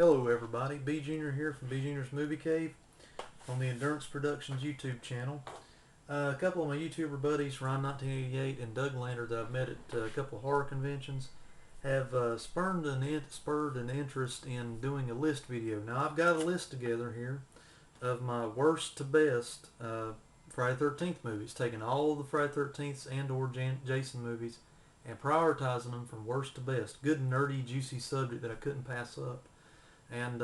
Hello everybody, B Junior here from B Junior's Movie Cave on the Endurance Productions YouTube channel. A couple of my YouTuber buddies, Ron1988 and Doug Lander, that I've met at a couple of horror conventions, have spurred an interest in doing a list video. Now I've got a list together here of my worst to best Friday the 13th movies, taking all the Friday the 13th and or Jason movies and prioritizing them from worst to best. Good nerdy juicy subject that I couldn't pass up. And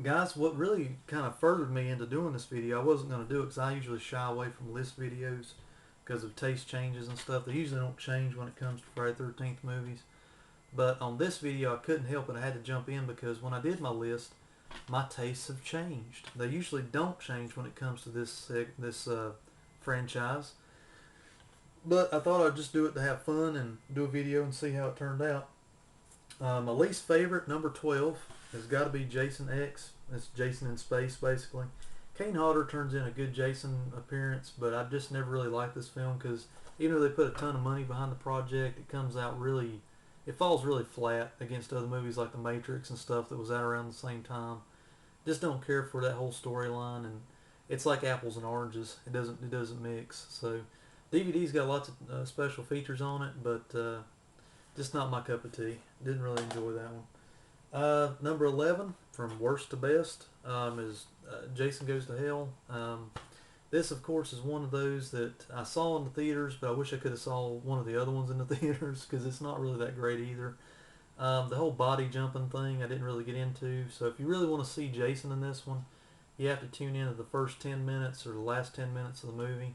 guys, what really kind of furthered me into doing this video, I wasn't going to do it because I usually shy away from list videos because of taste changes and stuff. They usually don't change when it comes to Friday the 13th movies. But on this video, I couldn't help it. I had to jump in because when I did my list, my tastes have changed. They usually don't change when it comes to this franchise. But I thought I'd just do it to have fun and do a video and see how it turned out. My least favorite, number 12, has got to be Jason X. It's Jason in space, basically. Kane Hodder turns in a good Jason appearance, but I just never really liked this film because even though they put a ton of money behind the project, it falls really flat against other movies like The Matrix and stuff that was out around the same time. Just don't care for that whole storyline, and it's like apples and oranges. It doesn't mix. So DVD's got lots of special features on it, but just not my cup of tea. Didn't really enjoy that one. Number 11, from worst to best, is Jason Goes to Hell. This, of course, is one of those that I saw in the theaters, but I wish I could have saw one of the other ones in the theaters because it's not really that great either. The whole body jumping thing I didn't really get into. So if you really want to see Jason in this one, you have to tune in to the first 10 minutes or the last 10 minutes of the movie.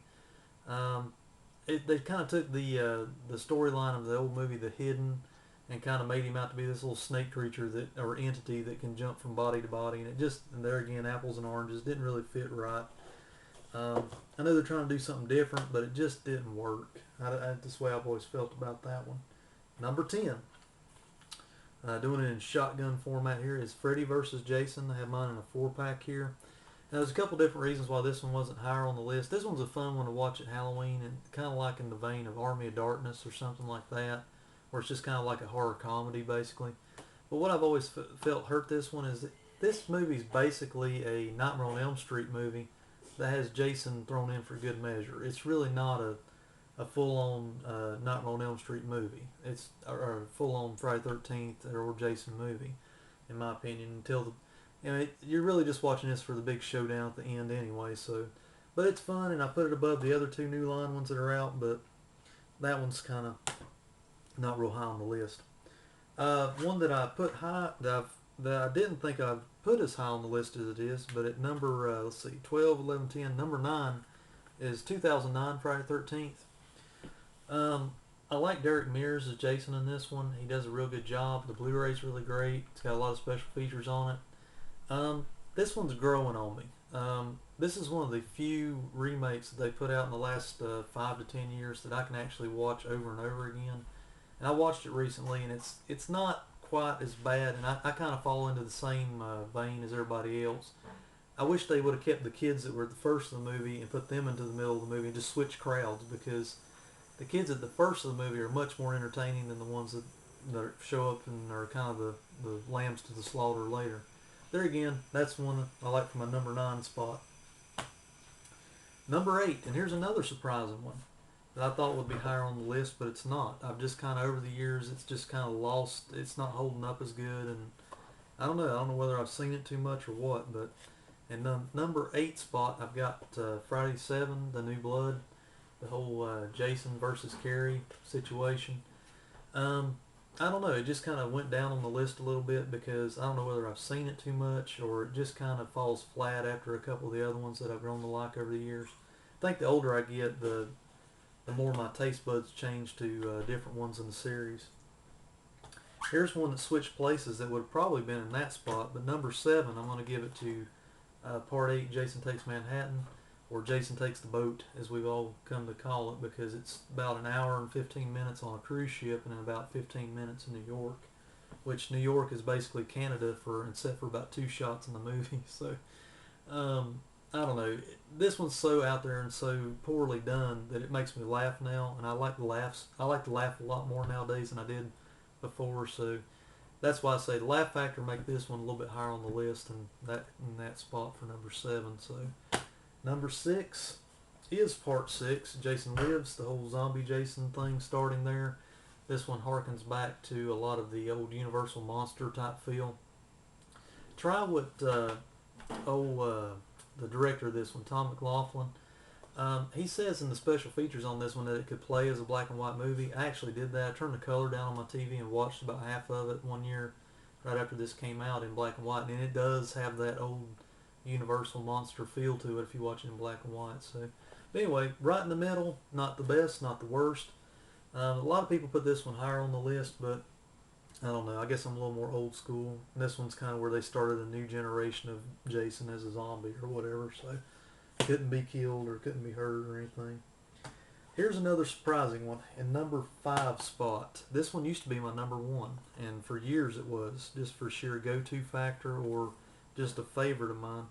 They kind of took the storyline of the old movie The Hidden and kind of made him out to be this little snake creature or entity that can jump from body to body, and and there again, apples and oranges, didn't really fit right. I know they're trying to do something different, but it just didn't work. That's the way I've always felt about that one. Number 10, doing it in shotgun format here, is Freddy vs. Jason. I have mine in a 4-pack here. Now, there's a couple different reasons why this one wasn't higher on the list. This one's a fun one to watch at Halloween, and kind of like in the vein of Army of Darkness or something like that, where it's just kind of like a horror comedy, basically. But what I've always felt hurt this one is that this movie's basically a Nightmare on Elm Street movie that has Jason thrown in for good measure. It's really not a full-on Nightmare on Elm Street movie. It's a full-on Friday the 13th or Jason movie, in my opinion, you're really just watching this for the big showdown at the end anyway. But it's fun, and I put it above the other two New Line ones that are out, but that one's kind of not real high on the list. One that I put high, that I didn't think I'd put as high on the list as it is, but at number, 12, 11, 10, number 9 is 2009 Friday the 13th. I like Derek Mears as Jason in this one. He does a real good job. The Blu-ray's really great. It's got a lot of special features on it. This one's growing on me. This is one of the few remakes that they put out in the last 5 to 10 years that I can actually watch over and over again. And I watched it recently, and it's not quite as bad, and I kind of fall into the same vein as everybody else. I wish they would have kept the kids that were at the first of the movie and put them into the middle of the movie and just switch crowds, because the kids at the first of the movie are much more entertaining than the ones that show up and are kind of the lambs to the slaughter later. There again, that's one I like for my number 9 spot. Number 8, and here's another surprising one that I thought would be higher on the list, but it's not. I've just kind of, over the years, it's just kind of lost. It's not holding up as good, and I don't know whether I've seen it too much or what, but in the number 8 spot, I've got Friday 7, The New Blood, the whole Jason versus Carrie situation. I don't know, it just kind of went down on the list a little bit because I don't know whether I've seen it too much or it just kind of falls flat after a couple of the other ones that I've grown to like over the years. I think the older I get, the more my taste buds change to different ones in the series. Here's one that switched places that would have probably been in that spot, but number 7, I'm going to give it to Part 8, Jason Takes Manhattan, or Jason Takes the Boat, as we've all come to call it, because it's about an hour and 15 minutes on a cruise ship and then about 15 minutes in New York, which New York is basically Canada except for about 2 shots in the movie. So I don't know, this one's so out there and so poorly done that it makes me laugh now, and I like to laugh a lot more nowadays than I did before. So that's why I say the laugh factor make this one a little bit higher on the list, and that spot for number 7. So number 6 is part 6. Jason Lives, the whole zombie Jason thing starting there. This one harkens back to a lot of the old Universal monster type feel. Try what the director of this one, Tom McLaughlin, he says in the special features on this one that it could play as a black and white movie. I actually did that. I turned the color down on my TV and watched about half of it one year right after this came out in black and white, and it does have that old Universal monster feel to it if you watch it in black and white. So, but anyway, right in the middle, not the best, not the worst. A lot of people put this one higher on the list, but I don't know. I guess I'm a little more old school. And this one's kind of where they started a new generation of Jason as a zombie or whatever. So couldn't be killed or couldn't be hurt or anything. Here's another surprising one in number 5 spot. This one used to be my number 1, and for years it was, just for sheer go-to factor or just a favorite of mine.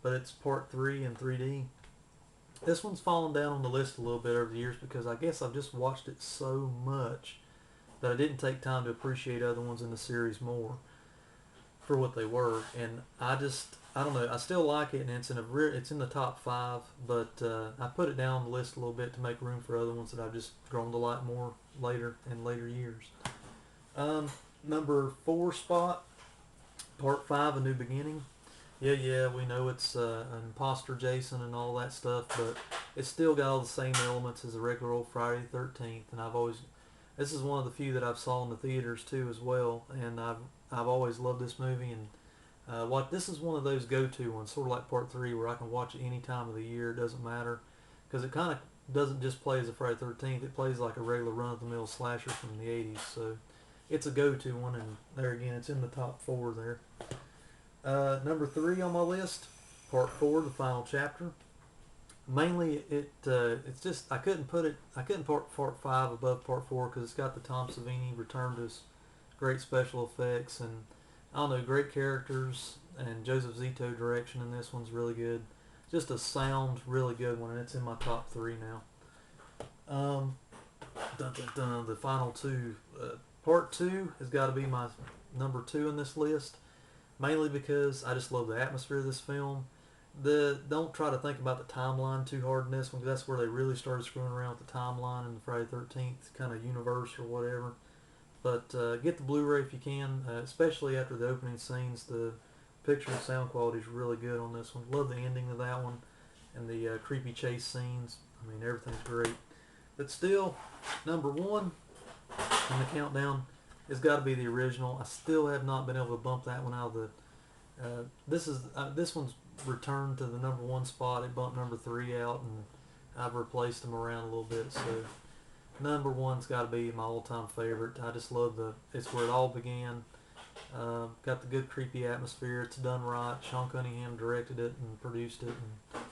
But it's part 3 in 3D. This one's fallen down on the list a little bit over the years because I guess I've just watched it so much that I didn't take time to appreciate other ones in the series more for what they were. And I don't know, I still like it, and it's in the top 5, but I put it down on the list a little bit to make room for other ones that I've just grown to like more later in later years. Number 4 spot, part 5, A New Beginning. Yeah, we know it's an imposter Jason and all that stuff, but it's still got all the same elements as a regular old Friday the 13th, and this is one of the few that I've saw in the theaters too as well, and I've always loved this movie, and this is one of those go-to ones, sort of like part 3, where I can watch it any time of the year. It doesn't matter, because it kind of doesn't just play as a Friday the 13th. It plays like a regular run-of-the-mill slasher from the 80s, so it's a go-to one, and there again, it's in the top 4 there. Number 3 on my list, part 4, The Final Chapter. Mainly, it's just I couldn't put part 5 above part 4 because it's got the Tom Savini return to his great special effects, and I don't know, great characters, and Joseph Zito direction in this one's really good. Just a sound, really good one, and it's in my top 3 now. The final 2. Part 2 has got to be my number 2 in this list, mainly because I just love the atmosphere of this film. Don't try to think about the timeline too hard in this one, because that's where they really started screwing around with the timeline in the Friday the 13th kind of universe or whatever. But get the Blu-ray if you can, especially after the opening scenes. The picture and sound quality is really good on this one. Love the ending of that one and the creepy chase scenes. I mean, everything's great. But still, number 1 in the countdown has got to be the original. I still have not been able to bump that one out of the... this one's returned to the number 1 spot. It bumped number 3 out, and I've replaced them around a little bit, so... Number 1's got to be my all-time favorite. I just love it's where it all began. Got the good creepy atmosphere. It's done right. Sean Cunningham directed it and produced it. And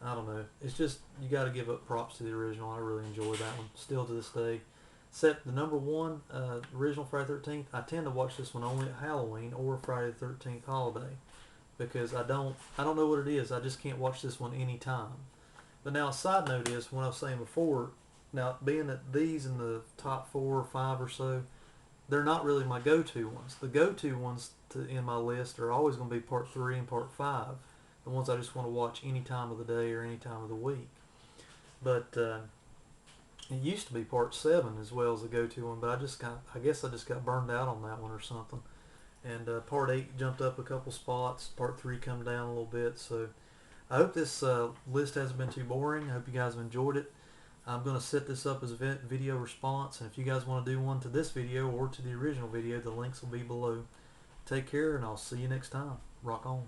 I don't know. It's just, you got to give up props to the original. I really enjoy that one. Still to this day. Except the number 1, original Friday the 13th, I tend to watch this one only at Halloween or Friday the 13th holiday. Because I don't know what it is. I just can't watch this one any time. But now a side note is, when I was saying before, now, being that these in the top 4 or 5 or so, they're not really my go-to ones. The go-to ones in my list are always going to be part 3 and part 5. The ones I just want to watch any time of the day or any time of the week. But it used to be part 7 as well as a go-to one, but I guess I just got burned out on that one or something. And part 8 jumped up a couple spots. Part 3 come down a little bit. So I hope this list hasn't been too boring. I hope you guys have enjoyed it. I'm going to set this up as a video response, and if you guys want to do one to this video or to the original video, the links will be below. Take care, and I'll see you next time. Rock on.